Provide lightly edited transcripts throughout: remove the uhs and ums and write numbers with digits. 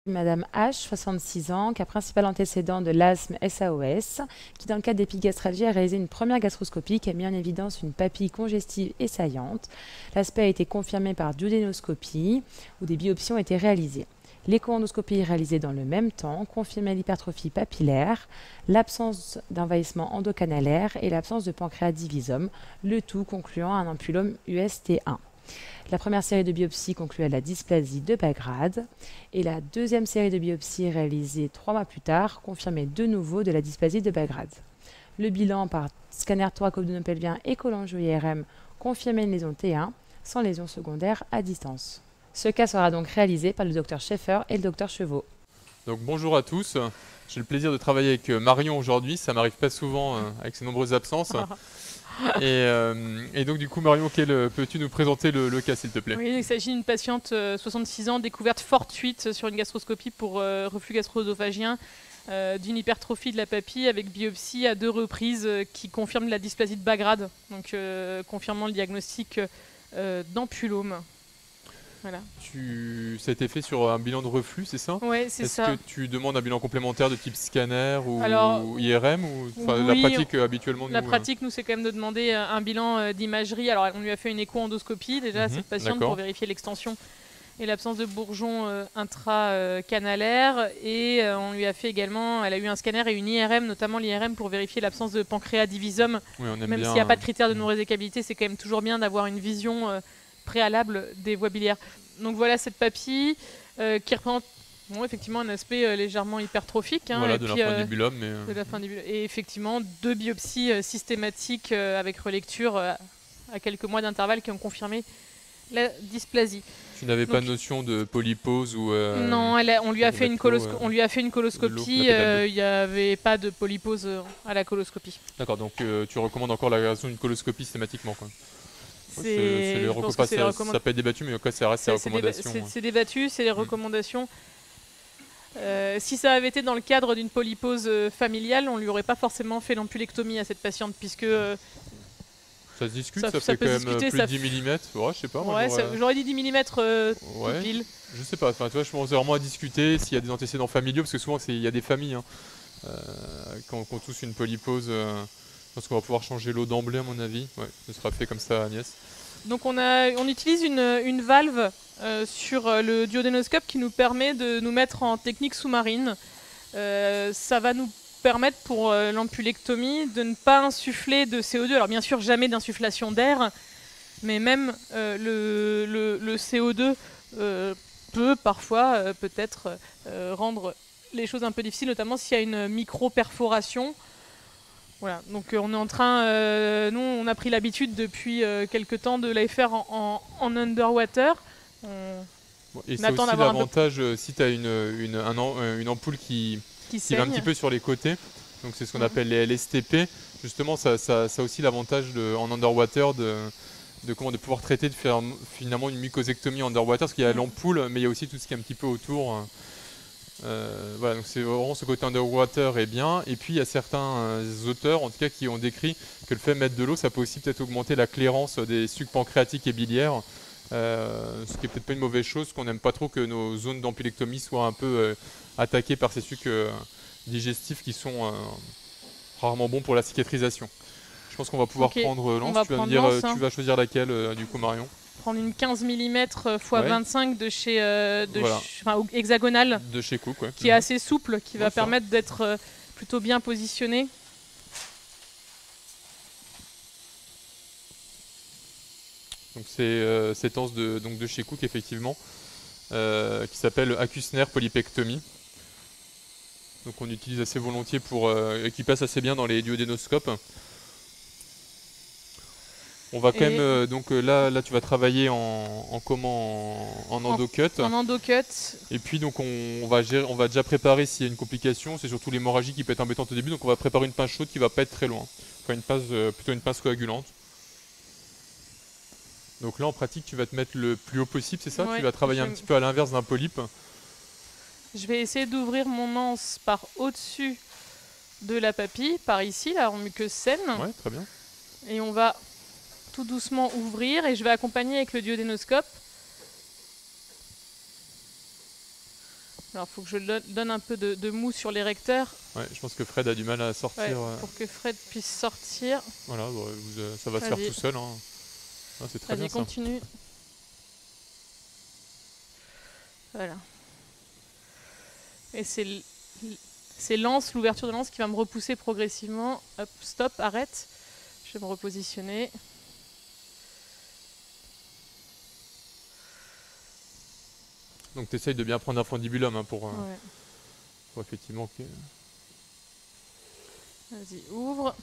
Madame H, 66 ans, cas principal antécédent de l'asthme SAOS, qui dans le cadre d'épigastralgie a réalisé une première gastroscopie qui a mis en évidence une papille congestive et saillante. L'aspect a été confirmé par duodénoscopie, où des biopsies ont été réalisées. L'écho-endoscopie réalisée dans le même temps confirmait l'hypertrophie papillaire, l'absence d'envahissement endocanalaire et l'absence de pancréas divisum, le tout concluant à un ampulome UST1. La première série de biopsies conclut à la dysplasie de bas grade et la deuxième série de biopsies réalisée 3 mois plus tard confirmait de nouveau de la dysplasie de bas grade. Le bilan par scanner thoraco-abdominopelvien et cholangio-IRM confirmait une lésion T1 sans lésion secondaire à distance. Ce cas sera donc réalisé par le Dr Schaeffer et le Dr Chevaux. Donc bonjour à tous, j'ai le plaisir de travailler avec Marion aujourd'hui, ça m'arrive pas souvent avec ses nombreuses absences. Et donc du coup Marion, peux-tu nous présenter le cas s'il te plaît? Oui, il s'agit d'une patiente 66 ans, découverte fortuite sur une gastroscopie pour reflux gastro-œsophagien, d'une hypertrophie de la papille avec biopsie à 2 reprises qui confirme la dysplasie de bas grade, donc confirmant le diagnostic d'ampulome. Voilà. Ça a été fait sur un bilan de reflux, c'est ça? Oui, c'est ça. Est-ce que tu demandes un bilan complémentaire de type scanner ou IRM ou oui, la pratique habituellement La pratique, nous, c'est quand même de demander un bilan d'imagerie. Alors, on lui a fait une écho-endoscopie déjà à cette patiente pour vérifier l'extension et l'absence de bourgeons intracanalaires. Et on lui a fait également, elle a eu un scanner et une IRM, notamment l'IRM pour vérifier l'absence de pancréas divisum. Oui, même s'il n'y a pas de critère de non-résécabilité, c'est quand même toujours bien d'avoir une vision préalable des voies biliaires. Donc voilà cette papille qui représente effectivement un aspect légèrement hypertrophique. Voilà, de l'infundibulum. De l'infundibulum. Et effectivement 2 biopsies systématiques avec relecture à quelques mois d'intervalle qui ont confirmé la dysplasie. Tu n'avais pas de notion de polypose ou non, on lui a fait une coloscopie, il n'y avait pas de polypose à la coloscopie. D'accord, donc tu recommandes encore la réalisation d'une coloscopie systématiquement quoi. Ça peut être débattu, mais ça reste ses recommandations. C'est débattu, c'est les recommandations. Si ça avait été dans le cadre d'une polypose familiale, on ne lui aurait pas forcéement fait l'ampulectomie à cette patiente, puisque... ça se discute, ça fait quand même plus de 10 mm. Ouais, je sais pas. J'aurais dit 10 mm pile. Je sais pas, enfin, tu vois, je pense vraiment à discuter s'il y a des antécédents familiaux, parce que souvent il y a des familles quand on touche une polypose. Je pense qu'on va pouvoir changer l'eau d'emblée à mon avis. Ouais, ce sera fait comme ça, Agnès. Donc on utilise une valve sur le duodénoscope qui nous permet de nous mettre en technique sous-marine. Ça va nous permettre pour l'ampulectomie de ne pas insuffler de CO2. Alors bien sûr jamais d'insufflation d'air, mais même le CO2 peut parfois peut-être rendre les choses un peu difficiles, notamment s'il y a une micro-perforation. Voilà, donc on est en train, nous on a pris l'habitude depuis quelques temps de les faire en underwater. Et c'est aussi l'avantage si tu as une ampoule qui va un petit peu sur les côtés, donc c'est ce qu'on appelle les LSTP. Justement, ça a aussi l'avantage en underwater de pouvoir traiter, de faire finalement une mucosectomie underwater, parce qu'il y a l'ampoule, mais il y a aussi tout ce qui est un petit peu autour. Voilà, donc c'est vraiment ce côté underwater est bien. Et puis il y a certains auteurs en tout cas qui ont décrit que le fait de mettre de l'eau, ça peut aussi peut-être augmenter la clairance des sucs pancréatiques et biliaires, ce qui est peut-être pas une mauvaise chose, qu'on n'aime pas trop que nos zones d'ampulectomie soient un peu attaquées par ces sucs digestifs qui sont rarement bons pour la cicatrisation. Je pense qu'on va pouvoir prendre Lance. Tu vas me dire, tu vas choisir laquelle du coup, Marion? Prendre une 15 mm x 25 de chez hexagonale de chez Cook, qui est assez souple, qui va permettre d'être plutôt bien positionné. Donc c'est cette anse de chez Cook effectivement, qui s'appelle Acusner polypectomie. Donc on utilise assez volontiers et qui passe assez bien dans les duodénoscopes. On va quand même, donc là tu vas travailler en endocut. En endocut. Et puis donc on va déjà préparer s'il y a une complication, c'est surtout l'hémorragie qui peut être embêtante au début, donc on va préparer une pince chaude qui va pas être très loin. Enfin plutôt une pince coagulante. Donc là en pratique tu vas te mettre le plus haut possible, c'est ça? Tu vas travailler un petit peu à l'inverse d'un polype. Je vais essayer d'ouvrir mon anse par au-dessus de la papille, par ici, là en muqueuse saine. Ouais, très bien. Et on va tout doucement ouvrir et je vais accompagner avec le duodénoscope. Alors, il faut que je donne un peu de mou sur l'érecteur. Ouais, je pense que Fred a du mal à sortir. Ouais, pour que Fred puisse sortir. Voilà, ça va se faire tout seul. Hein. Ah, c'est très bien ça. Continue. Voilà. Et c'est l'ouverture de l'anse qui va me repousser progressivement. Hop, stop, arrête. Je vais me repositionner. Donc tu essayes de bien prendre un fondibulum hein, pour effectivement... Vas-y, ouvre.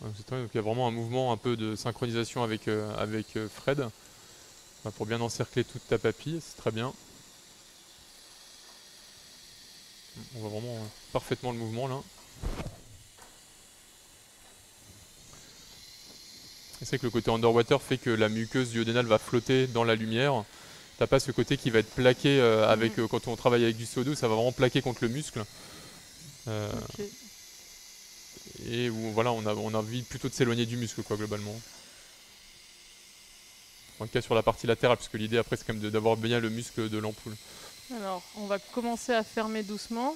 Donc il y a vraiment un mouvement un peu de synchronisation avec Fred pour bien encercler toute ta papille, c'est très bien. On voit vraiment parfaitement le mouvement là. C'est que le côté underwater fait que la muqueuse duodénale va flotter dans la lumière. T'as pas ce côté qui va être plaqué quand on travaille avec du CO2, ça va vraiment plaquer contre le muscle. Okay. Et où voilà, on a envie plutôt de s'éloigner du muscle quoi globalement. En tout cas sur la partie latérale, puisque l'idée après c'est quand même d'avoir bien le muscle de l'ampoule. Alors on va commencer à fermer doucement.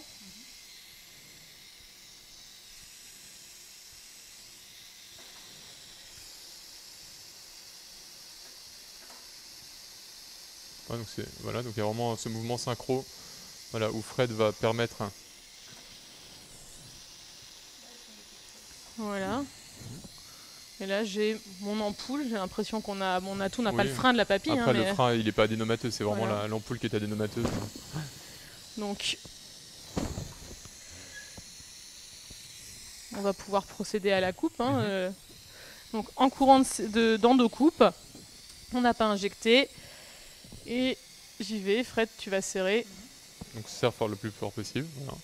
Ouais, donc il y a vraiment ce mouvement synchro où Fred va permettre. Voilà. Et là j'ai mon ampoule, j'ai l'impression qu'on a mon atout, on n'a pas le frein de la papille. Après le frein il n'est pas adénomateuse, c'est vraiment l'ampoule qui est adénomateuse. Donc on va pouvoir procéder à la coupe. Donc en courant d'endocoupe, on n'a pas injecté. Et j'y vais, Fred, tu vas serrer. Donc serre le plus fort possible. Voilà.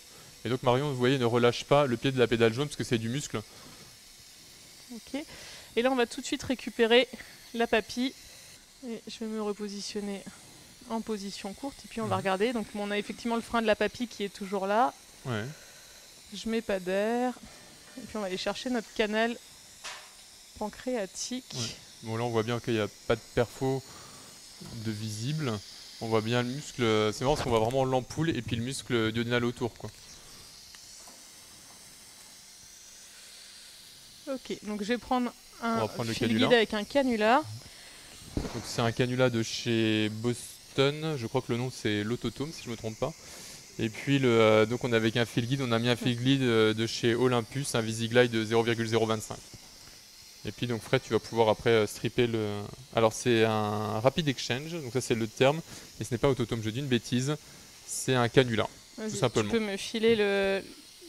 Et donc Marion, vous voyez, ne relâche pas le pied de la pédale jaune parce que c'est du muscle. Ok. Et là, on va tout de suite récupérer la papille. Et je vais me repositionner en position courte. Et puis on va regarder. Donc on a effectivement le frein de la papille qui est toujours là. Ouais. Je mets pas d'air. Et puis on va aller chercher notre canal pancréatique. Ouais. Bon là, on voit bien qu'il n'y a pas de perfo de visible. On voit bien le muscle. C'est marrant parce qu'on voit vraiment l'ampoule et puis le muscle duodénal autour, quoi. Ok, donc je vais prendre un fil guide avec un canular. Donc c'est un canular de chez Boston. Je crois que le nom c'est l'Autotome si je me trompe pas. Et puis donc on a avec un fil guide, on a mis un fil guide de chez Olympus, un VisiGlide de 0,025. Et puis donc Fred, tu vas pouvoir après stripper le... Alors c'est un rapid exchange, donc ça c'est le terme, et ce n'est pas Autotome, je dis une bêtise, c'est un canular, tout simplement. Tu peux me filer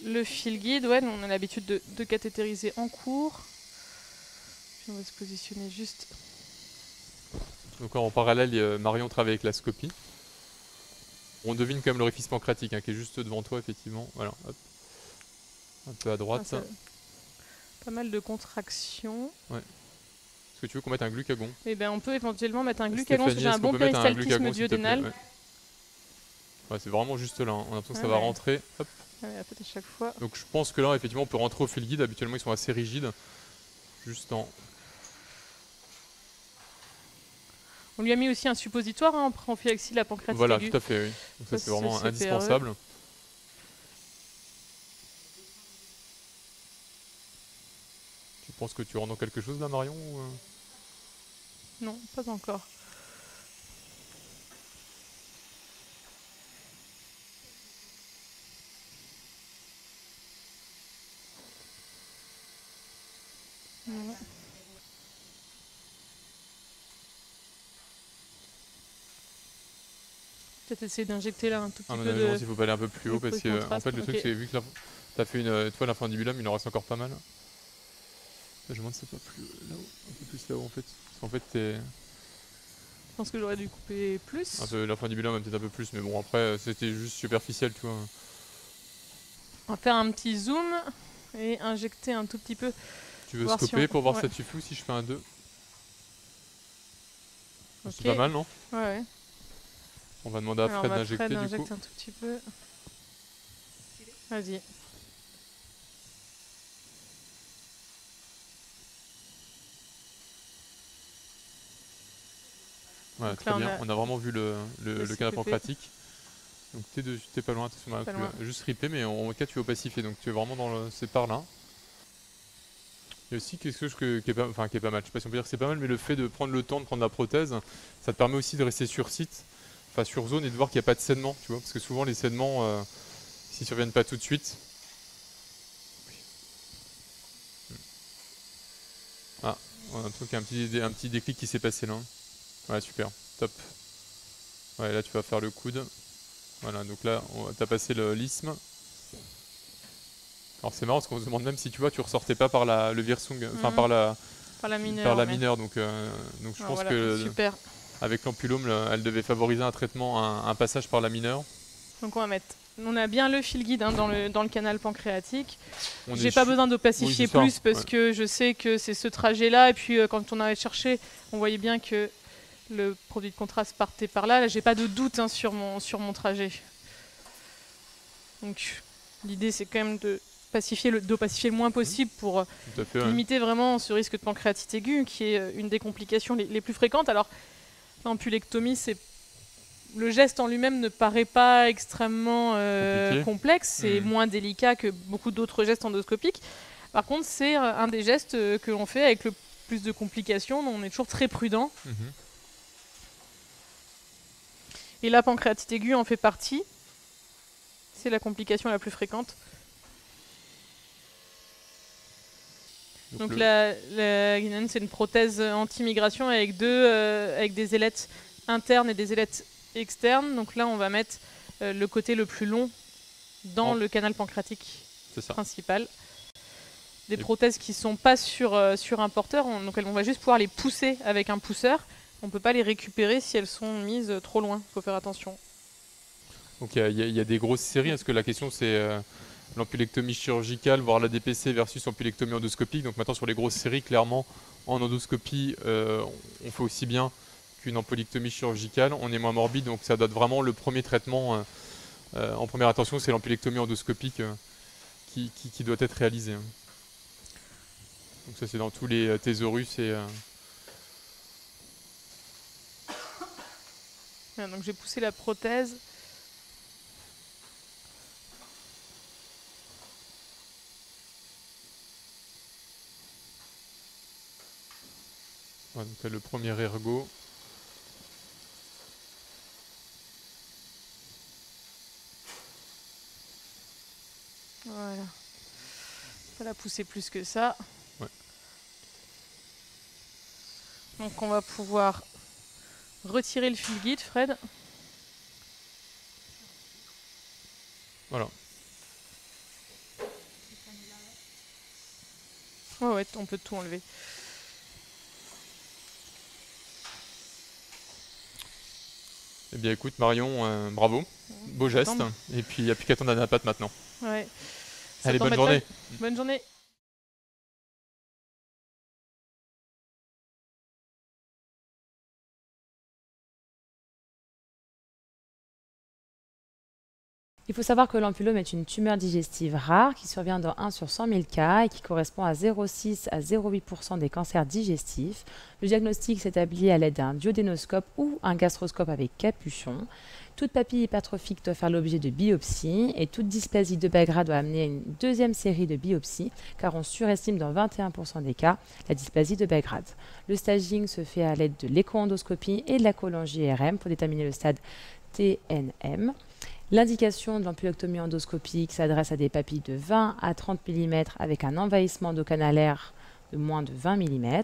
le fil guide, on a l'habitude de cathétériser en cours. Puis on va se positionner juste... Donc en parallèle, Marion travaille avec la scopie. On devine quand même l'orifice pancréatique qui est juste devant toi, effectivement. Voilà, hop. Un peu à droite. Pas mal de contractions. Ouais. Est-ce que tu veux qu'on mette un glucagon? Eh bien, on peut éventuellement mettre un glucagon parce que j'ai un bon péristaltisme duodénal. Ouais, c'est vraiment juste là. On a l'impression que ça va rentrer. Hop. Ouais, à chaque fois. Donc je pense que là, effectivement, on peut rentrer au fil guide. Habituellement, ils sont assez rigides. Juste en... On lui a mis aussi un suppositoire en prophylaxie de la pancréatite Voilà, aiguë. tout à fait, oui. Donc ça, c'est vraiment indispensable. Tu penses que tu rentres dans quelque chose là, Marion ou... Non, pas encore. Non. Peut-être essayer d'injecter là un tout petit peu de... il faut pas aller un peu plus haut parce que en fait le truc c'est vu que tu as fait l'infundibulum, il en reste encore pas mal. Là, je me demande si c'est pas plus là-haut, un peu plus là-haut en fait. Parce qu'en fait t'es... Je pense que j'aurais dû couper plus. L'infundibulum peut-être un peu plus, mais bon après c'était juste superficiel, tu vois. On va faire un petit zoom et injecter un tout petit peu. Tu veux scoper pour voir si ça te suffit ou si je fais un 2 C'est pas mal, non? Ouais. On va demander à Fred d'injecter du coup. Un tout petit peu. Vas-y. Ouais, très bien. On a vraiment vu le canal pancréatique. Donc t'es pas loin, juste ripé, mais en cas tu vas opacifier. Donc tu es vraiment c'est par là. Il y a aussi quelque chose qui est pas mal. Je sais pas si on peut dire que c'est pas mal, mais le fait de prendre le temps de prendre la prothèse, ça te permet aussi de rester sur site, enfin sur zone, et de voir qu'il n'y a pas de saignement, tu vois, parce que souvent les saignements, s'ils ne surviennent pas tout de suite. Ah, on a l'impression qu'il y a un petit déclic qui s'est passé là. Ouais, super, top. Ouais, là tu vas faire le coude. Voilà, donc là, tu as passé l'isthme. Alors c'est marrant parce qu'on se demande même si tu vois, tu ressortais pas par le Wirsung, enfin par la mineure. Donc je pense que super. Avec l'ampulome, elle devait favoriser un traitement, un passage par la mineure. Donc on a bien le fil guide dans le canal pancréatique. J'ai pas besoin d'opacifier plus parce que je sais que c'est ce trajet-là. Et puis quand on avait cherché, on voyait bien que le produit de contraste partait par là. Là, j'ai pas de doute sur mon trajet. Donc l'idée, c'est quand même d'opacifier le moins possible pour limiter vraiment ce risque de pancréatite aiguë, qui est une des complications les plus fréquentes. Alors, l'ampulectomie, le geste en lui-même ne paraît pas extrêmement complexe, c'est moins délicat que beaucoup d'autres gestes endoscopiques. Par contre, c'est un des gestes que l'on fait avec le plus de complications, dont on est toujours très prudent. Et la pancréatite aiguë en fait partie. C'est la complication la plus fréquente. Donc la Guinan, c'est une prothèse anti-migration avec des ailettes internes et des ailettes externes. Donc là, on va mettre le côté le plus long dans le canal pancréatique principal. Des prothèses qui ne sont pas sur un porteur, donc on va juste pouvoir les pousser avec un pousseur. On ne peut pas les récupérer si elles sont mises trop loin. Il faut faire attention. Donc il y a des grosses séries. Est-ce que la question c'est l'ampulectomie chirurgicale, voire la DPC versus ampulectomie endoscopique? Donc maintenant sur les grosses séries, clairement en endoscopie, on fait aussi bien qu'une ampulectomie chirurgicale. On est moins morbide, donc ça doit être vraiment le premier traitement. En première attention, c'est l'ampulectomie endoscopique qui doit être réalisée. Donc ça c'est dans tous les thésaurus et... Donc j'ai poussé la prothèse. Ouais, donc le premier ergot. Voilà. Pas la pousser plus que ça. Ouais. Donc on va pouvoir retirer le fil guide, Fred. Voilà. Oh ouais, on peut tout enlever. Eh bien écoute Marion, bravo, beau geste. Et puis il n'y a plus qu'à attendre la nappate maintenant. Ouais. Allez, bonne journée. Bonne journée. Il faut savoir que l'ampulome est une tumeur digestive rare qui survient dans 1 sur 100 000 cas et qui correspond à 0,6 à 0,8% des cancers digestifs. Le diagnostic s'établit à l'aide d'un duodénoscope ou un gastroscope avec capuchon. Toute papille hypertrophique doit faire l'objet de biopsie et toute dysplasie de Belgrade doit amener à une deuxième série de biopsies car on surestime dans 21% des cas la dysplasie de Belgrade. Le staging se fait à l'aide de l'écho-endoscopie et de la cholangio-IRM pour déterminer le stade TNM. L'indication de l'ampulectomie endoscopique s'adresse à des papilles de 20 à 30 mm avec un envahissement endocanalaire de moins de 20 mm.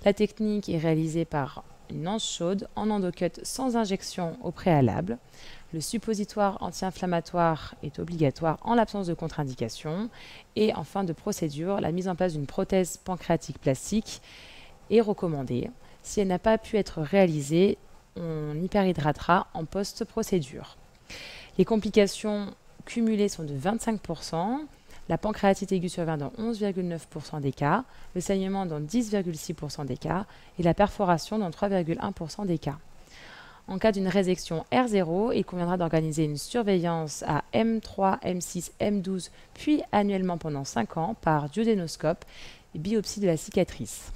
La technique est réalisée par une anse chaude en endocut sans injection au préalable. Le suppositoire anti-inflammatoire est obligatoire en l'absence de contre-indication. Et en fin de procédure, la mise en place d'une prothèse pancréatique plastique est recommandée. Si elle n'a pas pu être réalisée, on hyperhydratera en post-procédure. Les complications cumulées sont de 25%, la pancréatite aiguë survient dans 11,9% des cas, le saignement dans 10,6% des cas et la perforation dans 3,1% des cas. En cas d'une résection R0, il conviendra d'organiser une surveillance à M3, M6, M12, puis annuellement pendant 5 ans par duodénoscope et biopsie de la cicatrice.